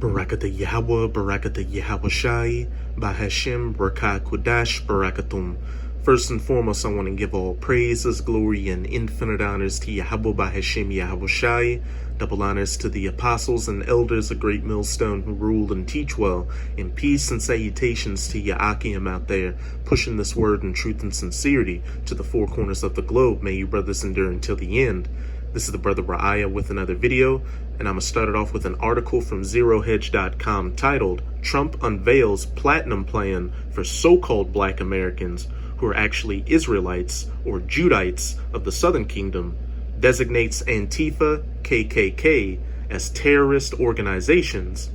Barakatah Yahweh, Barakatah Yahweh Shai, Bahashem, Barakah Kudash, Barakatum. First and foremost, I want to give all praises, glory, and infinite honors to Yahweh Bahashem Yahweh Shai. Double honors to the apostles and elders of Great Millstone who rule and teach well. And peace and salutations to Ya'akim out there, pushing this word in truth and sincerity to the four corners of the globe. May you brothers endure until the end. This is the Brother Ra'aya with another video, and I'm going to start it off with an article from ZeroHedge.com titled, Trump Unveils Platinum Plan for So-Called Black Americans who are actually Israelites or Judites of the Southern Kingdom, designates Antifa, KKK as terrorist organizations.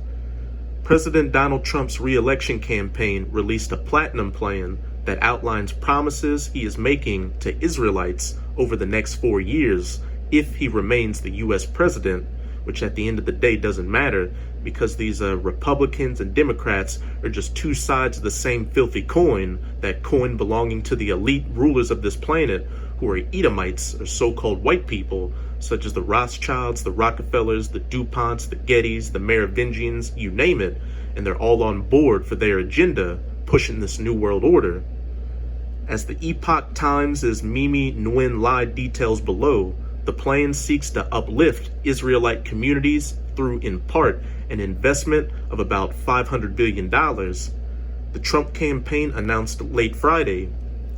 President Donald Trump's re-election campaign released a platinum plan that outlines promises he is making to Israelites over the next 4 years if he remains the U.S. president, which at the end of the day doesn't matter because these Republicans and Democrats are just two sides of the same filthy coin, that coin belonging to the elite rulers of this planet who are Edomites or so-called white people, such as the Rothschilds, the Rockefellers, the DuPonts, the Gettys, the Merovingians, you name it, and they're all on board for their agenda, pushing this new world order. As the Epoch Times' Mimi Nguyen Lai details below, the plan seeks to uplift Israelite communities through, in part, an investment of about $500 billion. The Trump campaign announced late Friday,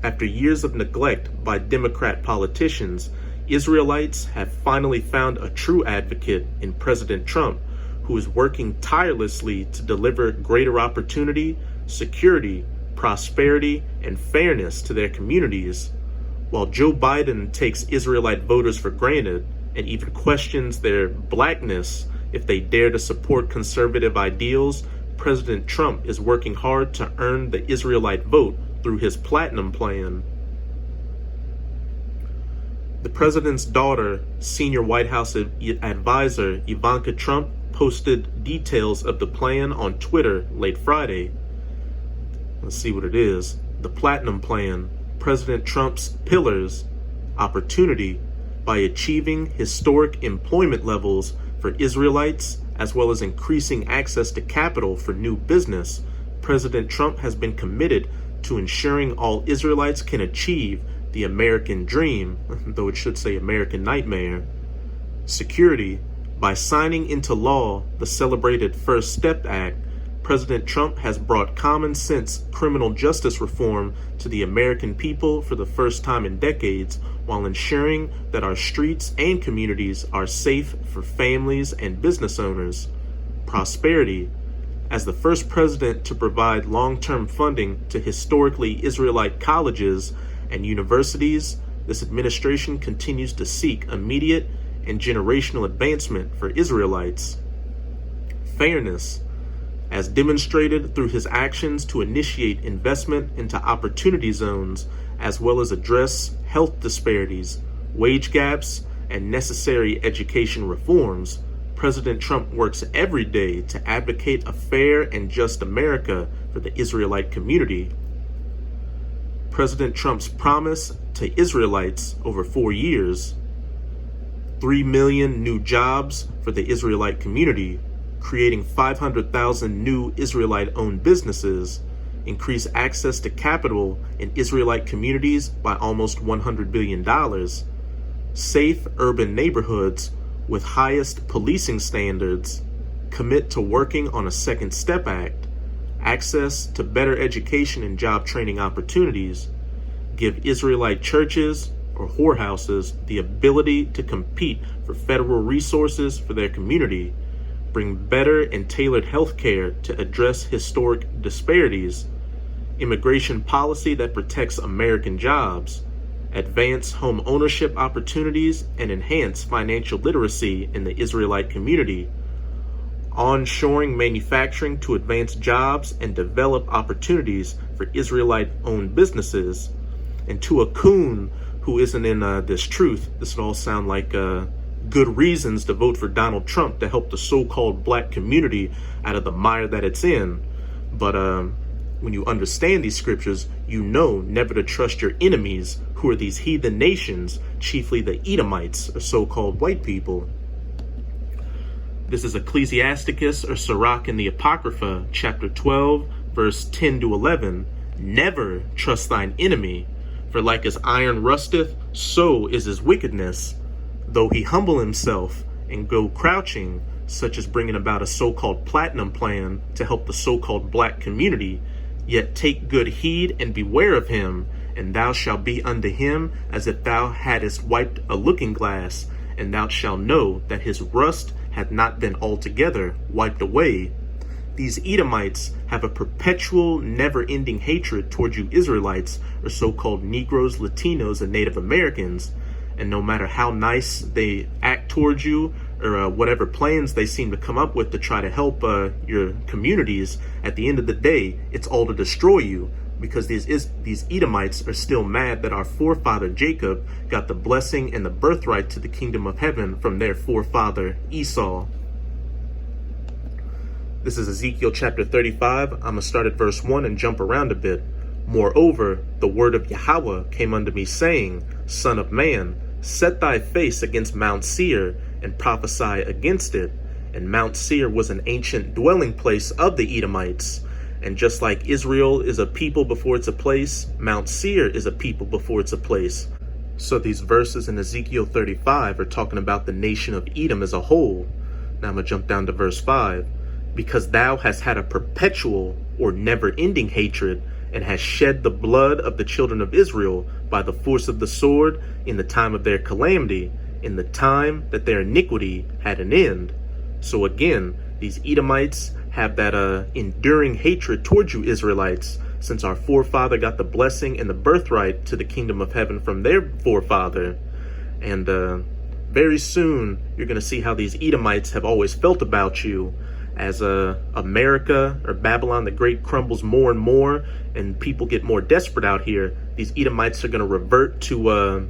after years of neglect by Democrat politicians, Israelites have finally found a true advocate in President Trump, who is working tirelessly to deliver greater opportunity, security, prosperity, and fairness to their communities. While Joe Biden takes Israelite voters for granted and even questions their blackness if they dare to support conservative ideals, President Trump is working hard to earn the Israelite vote through his platinum plan. The president's daughter, senior White House advisor Ivanka Trump, posted details of the plan on Twitter late Friday. Let's see what it is. The platinum plan. President Trump's pillars: opportunity by achieving historic employment levels for Israelites, as well as increasing access to capital for new business. President Trump has been committed to ensuring all Israelites can achieve the American dream, though it should say American nightmare. Security by signing into law the celebrated First Step Act. President Trump has brought common sense criminal justice reform to the American people for the first time in decades, while ensuring that our streets and communities are safe for families and business owners. Prosperity. As the first president to provide long-term funding to historically Israelite colleges and universities, this administration continues to seek immediate and generational advancement for Israelites. Fairness. As demonstrated through his actions to initiate investment into opportunity zones, as well as address health disparities, wage gaps, and necessary education reforms, President Trump works every day to advocate a fair and just America for the Israelite community. President Trump's promise to Israelites over 4 years: 3 million new jobs for the Israelite community, creating 500,000 new Israelite-owned businesses, increase access to capital in Israelite communities by almost $100 billion, safe urban neighborhoods with highest policing standards, commit to working on a Second Step Act, access to better education and job training opportunities, give Israelite churches or whorehouses the ability to compete for federal resources for their community, bring better and tailored health care to address historic disparities, immigration policy that protects American jobs, advance home ownership opportunities, and enhance financial literacy in the Israelite community, onshoring manufacturing to advance jobs and develop opportunities for Israelite-owned businesses. And to a coon who isn't in this truth, this would all sound like good reasons to vote for Donald Trump to help the so-called black community out of the mire that it's in. But when you understand these scriptures, you know never to trust your enemies, who are these heathen nations, chiefly the Edomites, or so-called white people. This is Ecclesiasticus or Sirach in the Apocrypha, chapter 12, verse 10 to 11. Never trust thine enemy, for like as iron rusteth, so is his wickedness. Though he humble himself and go crouching, such as bringing about a so-called platinum plan to help the so-called black community, yet take good heed and beware of him, and thou shalt be unto him as if thou hadst wiped a looking glass, and thou shalt know that his rust hath not been altogether wiped away. These Edomites have a perpetual, never-ending hatred toward you Israelites, or so-called Negroes, Latinos, and Native Americans. And no matter how nice they act towards you, or whatever plans they seem to come up with to try to help your communities, at the end of the day, it's all to destroy you, because these Edomites are still mad that our forefather Jacob got the blessing and the birthright to the kingdom of heaven from their forefather Esau. This is Ezekiel chapter 35. I'm going to start at verse 1 and jump around a bit. Moreover, the word of Yahweh came unto me, saying, Son of man, set thy face against Mount Seir, and prophesy against it. And Mount Seir was an ancient dwelling place of the Edomites. And just like Israel is a people before it's a place, Mount Seir is a people before it's a place. So these verses in Ezekiel 35 are talking about the nation of Edom as a whole. Now I'm going to jump down to verse 5. Because thou hast had a perpetual or never-ending hatred, and hast shed the blood of the children of Israel by the force of the sword in the time of their calamity, in the time that their iniquity had an end. So again, these Edomites have that enduring hatred towards you Israelites, since our forefather got the blessing and the birthright to the kingdom of heaven from their forefather. And very soon, you're going to see how these Edomites have always felt about you. As America or Babylon the Great crumbles more and more and people get more desperate out here, these Edomites are going to revert to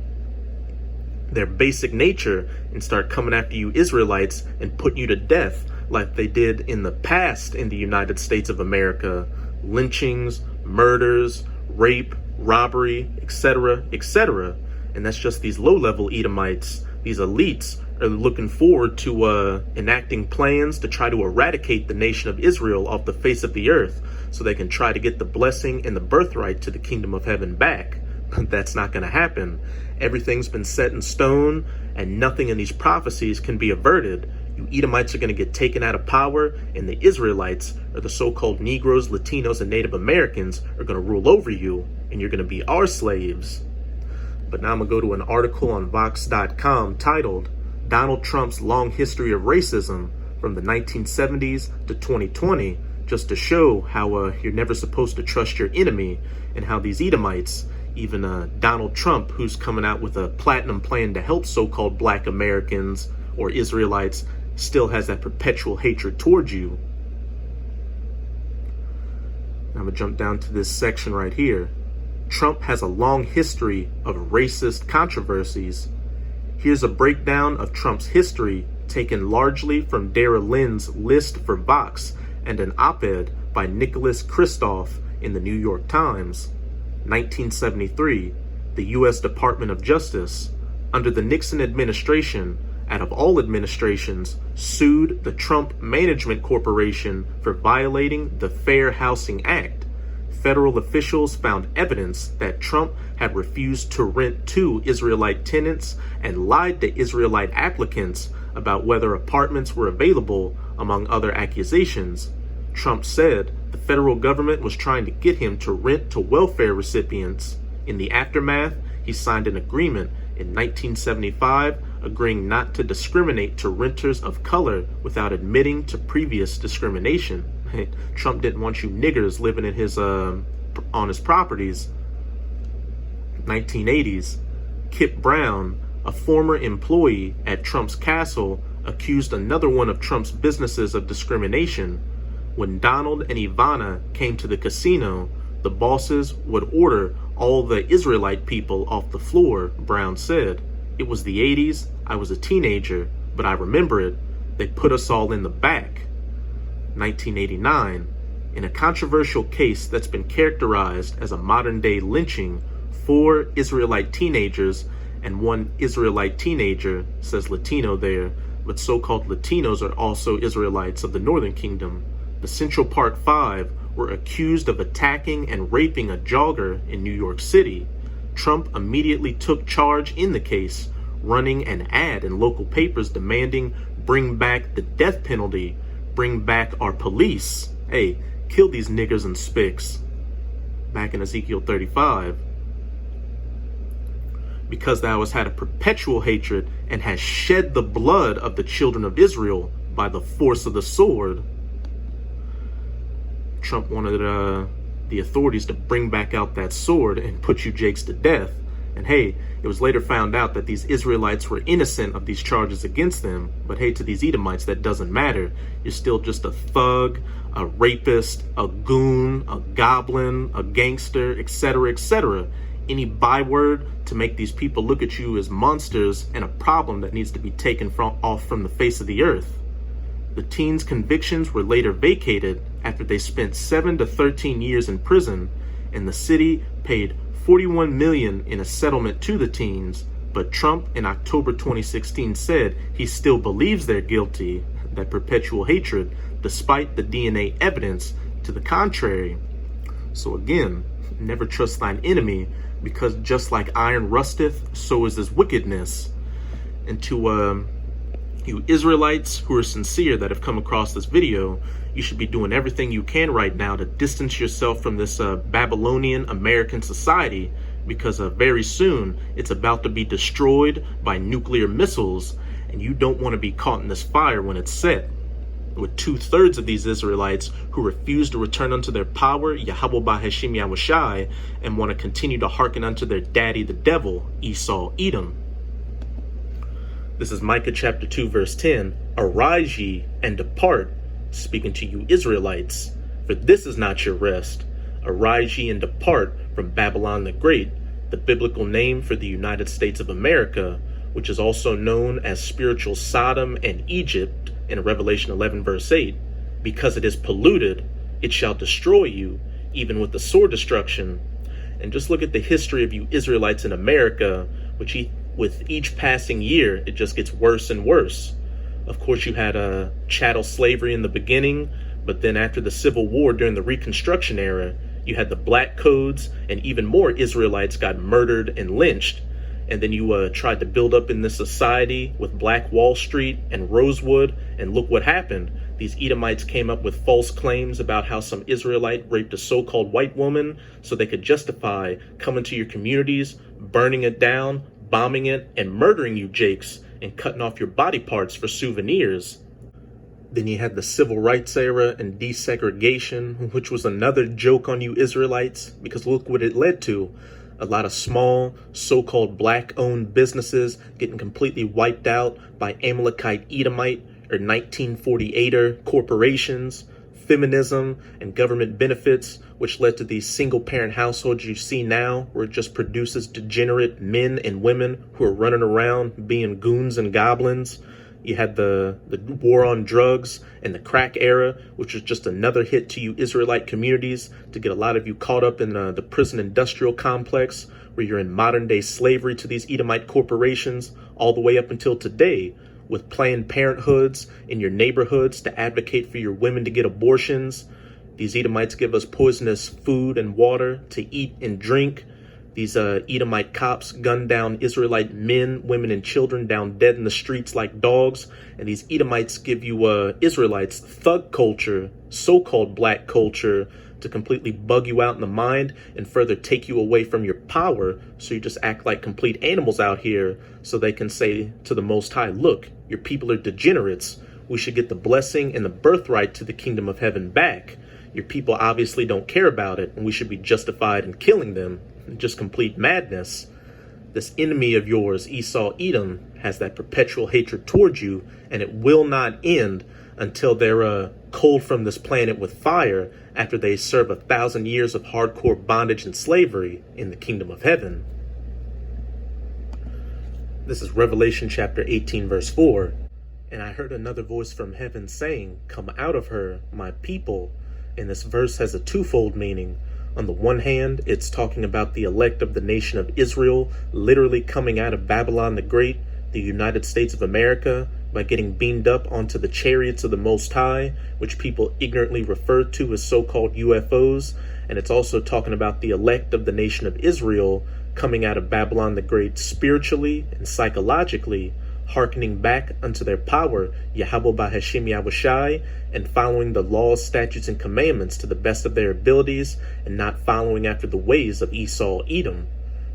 their basic nature and start coming after you Israelites and putting you to death like they did in the past in the United States of America. Lynchings, murders, rape, robbery, etc., etc. And that's just these low-level Edomites. These elites are looking forward to enacting plans to try to eradicate the nation of Israel off the face of the earth so they can try to get the blessing and the birthright to the kingdom of heaven back. But that's not going to happen. Everything's been set in stone, and nothing in these prophecies can be averted. You Edomites are going to get taken out of power, and the Israelites, or the so-called Negroes, Latinos, and Native Americans, are going to rule over you, and you're going to be our slaves. But now I'm going to go to an article on Vox.com titled, Donald Trump's Long History of Racism from the 1970s to 2020, just to show how you're never supposed to trust your enemy, and how these Edomites, even Donald Trump, who's coming out with a platinum plan to help so-called black Americans or Israelites, still has that perpetual hatred towards you. I'm going to jump down to this section right here. Trump has a long history of racist controversies. Here's a breakdown of Trump's history taken largely from Dara Lynn's list for Vox and an op-ed by Nicholas Kristof in the New York Times. 1973, the U.S. Department of Justice, under the Nixon administration, out of all administrations, sued the Trump Management Corporation for violating the Fair Housing Act. Federal officials found evidence that Trump had refused to rent to Israelite tenants and lied to Israelite applicants about whether apartments were available, among other accusations. Trump said the federal government was trying to get him to rent to welfare recipients. In the aftermath, he signed an agreement in 1975 agreeing not to discriminate to renters of color without admitting to previous discrimination. Trump didn't want you niggers living in his on his properties. 1980s, Kip Brown, a former employee at Trump's castle, accused another one of Trump's businesses of discrimination. When Donald and Ivana came to the casino, the bosses would order all the Israelite people off the floor, Brown said. It was the 80s, I was a teenager, but I remember it. They put us all in the back. 1989, in a controversial case that's been characterized as a modern-day lynching, 4 Israelite teenagers and 1 Israelite teenager, says Latino there, but so-called Latinos are also Israelites of the Northern Kingdom. The Central Park Five were accused of attacking and raping a jogger in New York City. Trump immediately took charge in the case, running an ad in local papers demanding bring back the death penalty, bring back our police. Hey, kill these niggers and spics. Back in Ezekiel 35. Because thou hast had a perpetual hatred and hast shed the blood of the children of Israel by the force of the sword. Trump wanted the authorities to bring back out that sword and put you jakes to death. And hey, it was later found out that these Israelites were innocent of these charges against them. But hey, to these Edomites, that doesn't matter. You're still just a thug, a rapist, a goon, a goblin, a gangster, etc., etc. Any byword to make these people look at you as monsters and a problem that needs to be taken off from the face of the earth. The teens' convictions were later vacated after they spent 7 to 13 years in prison, and the city paid $41 million in a settlement to the teens. But Trump in October 2016 said he still believes they're guilty, that perpetual hatred, despite the DNA evidence to the contrary. So again, never trust thine enemy, because just like iron rusteth, so is his wickedness. And to you Israelites who are sincere that have come across this video, you should be doing everything you can right now to distance yourself from this Babylonian American society, because very soon it's about to be destroyed by nuclear missiles, and you don't want to be caught in this fire when it's set. With 2/3 of these Israelites who refuse to return unto their power, Yahweh Bahashim Yahushai, and want to continue to hearken unto their daddy, the devil, Esau, Edom. This is Micah chapter 2, verse 10. Arise ye and depart, speaking to you Israelites, for this is not your rest. Arise ye and depart from Babylon the Great, the biblical name for the United States of America, which is also known as spiritual Sodom and Egypt in Revelation 11 verse 8. Because it is polluted, it shall destroy you, even with the sword destruction. And just look at the history of you Israelites in America, which with each passing year, it just gets worse and worse. Of course, you had chattel slavery in the beginning, but then after the Civil War during the Reconstruction era, you had the Black Codes, and even more Israelites got murdered and lynched. And then you tried to build up in this society with Black Wall Street and Rosewood, and look what happened. These Edomites came up with false claims about how some Israelite raped a so-called white woman so they could justify coming to your communities, burning it down, bombing it, and murdering you jakes, and cutting off your body parts for souvenirs. Then you had the Civil Rights era and desegregation, which was another joke on you Israelites, because look what it led to. A lot of small, so-called black-owned businesses getting completely wiped out by Amalekite Edomite or 1948er corporations, feminism, and government benefits, which led to these single-parent households you see now, where it just produces degenerate men and women who are running around being goons and goblins. You had the war on drugs and the crack era, which was just another hit to you Israelite communities to get a lot of you caught up in the prison industrial complex, where you're in modern day slavery to these Edomite corporations all the way up until today, with Planned Parenthoods in your neighborhoods to advocate for your women to get abortions. These Edomites give us poisonous food and water to eat and drink. These Edomite cops gun down Israelite men, women, and children down dead in the streets like dogs. And these Edomites give you Israelites thug culture, so-called black culture, to completely bug you out in the mind and further take you away from your power. So you just act like complete animals out here so they can say to the Most High, look, your people are degenerates. We should get the blessing and the birthright to the kingdom of heaven back. Your people obviously don't care about it, and we should be justified in killing them. Just complete madness. This enemy of yours, Esau, Edom, has that perpetual hatred towards you, and it will not end until they're culled from this planet with fire after they serve 1,000 years of hardcore bondage and slavery in the kingdom of heaven. This is Revelation chapter 18, verse 4. And I heard another voice from heaven saying, come out of her, my people. And this verse has a twofold meaning. On the one hand, it's talking about the elect of the nation of Israel literally coming out of Babylon the Great, the United States of America, by getting beamed up onto the chariots of the Most High, which people ignorantly refer to as so-called UFOs. And it's also talking about the elect of the nation of Israel coming out of Babylon the Great spiritually and psychologically, hearkening back unto their power, Yahweh Bahashim Yahushai, and following the laws, statutes, and commandments to the best of their abilities, and not following after the ways of Esau Edom,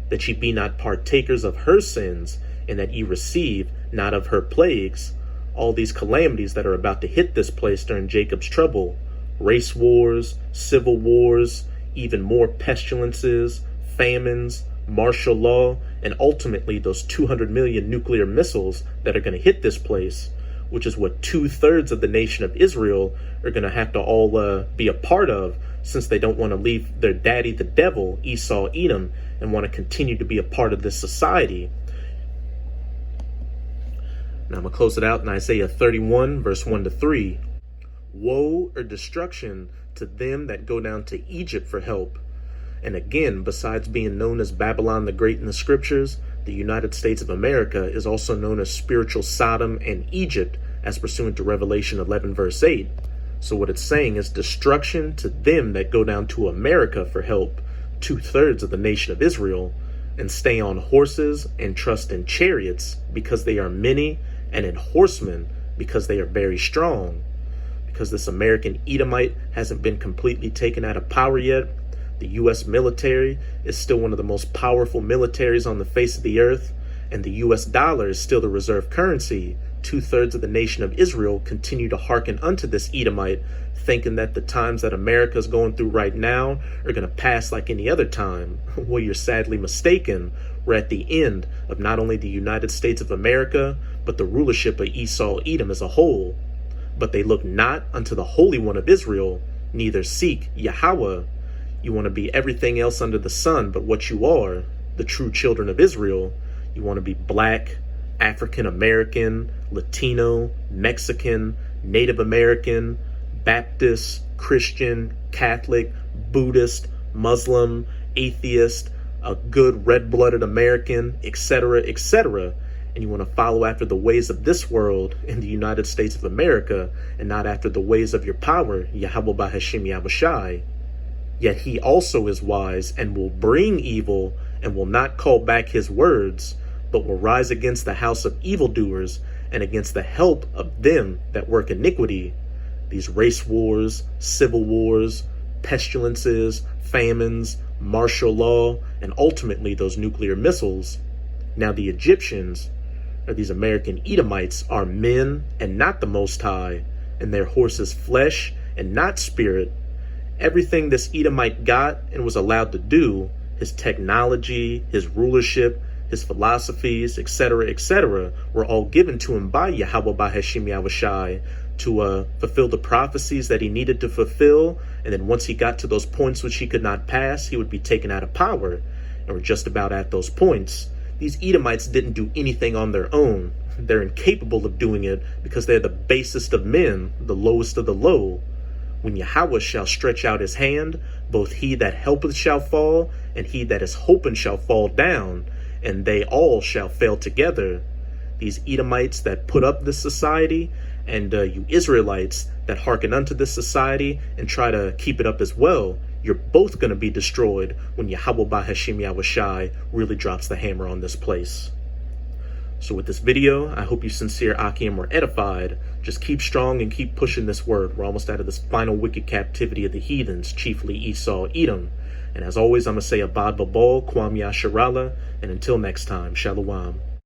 that ye be not partakers of her sins, and that ye receive not of her plagues. All these calamities that are about to hit this place during Jacob's trouble, race wars, civil wars, even more pestilences, famines, martial law, and ultimately those 200 million nuclear missiles that are going to hit this place, which is what 2/3 of the nation of Israel are going to have to all be a part of, since they don't want to leave their daddy, the devil, Esau Edom, and want to continue to be a part of this society. Now I'm going to close it out in Isaiah 31, verse 1-3. Woe or destruction to them that go down to Egypt for help. And again, besides being known as Babylon the Great in the scriptures, the United States of America is also known as spiritual Sodom and Egypt, as pursuant to Revelation 11, verse 8. So what it's saying is destruction to them that go down to America for help, 2/3 of the nation of Israel, and stay on horses and trust in chariots because they are many, and in horsemen because they are very strong. Because this American Edomite hasn't been completely taken out of power yet, the U.S. military is still one of the most powerful militaries on the face of the earth, and the U.S. dollar is still the reserve currency. 2/3 of the nation of Israel continue to hearken unto this Edomite, thinking that the times that America is going through right now are going to pass like any other time. Well, you're sadly mistaken. We're at the end of not only the United States of America, but the rulership of Esau Edom as a whole. But they look not unto the Holy One of Israel, neither seek Yahweh. You want to be everything else under the sun but what you are, the true children of Israel. You want to be black, African American, Latino, Mexican, Native American, Baptist, Christian, Catholic, Buddhist, Muslim, atheist, a good red-blooded American, etc., etc. And you want to follow after the ways of this world in the United States of America, and not after the ways of your power, Yahweh Bahashim Yahushai. Yet he also is wise and will bring evil, and will not call back his words, but will rise against the house of evildoers and against the help of them that work iniquity. These race wars, civil wars, pestilences, famines, martial law, and ultimately those nuclear missiles. Now the Egyptians, or these American Edomites, are men and not the Most High, and their horses flesh and not spirit. Everything this Edomite got and was allowed to do, his technology, his rulership, his philosophies, etc., etc., were all given to him by Yahweh Bahashim Yahushai to fulfill the prophecies that he needed to fulfill. And then once he got to those points which he could not pass, he would be taken out of power. And we're just about at those points. These Edomites didn't do anything on their own. They're incapable of doing it because they're the basest of men, the lowest of the low. When Yahweh shall stretch out his hand, both he that helpeth shall fall, and he that is hoping shall fall down, and they all shall fail together. These Edomites that put up this society, and you Israelites that hearken unto this society and try to keep it up as well, you're both going to be destroyed when Yahweh Bahashim Yahushai really drops the hammer on this place. So with this video, I hope you sincere Akim were edified. Just keep strong and keep pushing this word. We're almost out of this final wicked captivity of the heathens, chiefly Esau Edom. And as always, I'm going to say Abad Babal, Kwam Yasharala, and until next time, Shalom.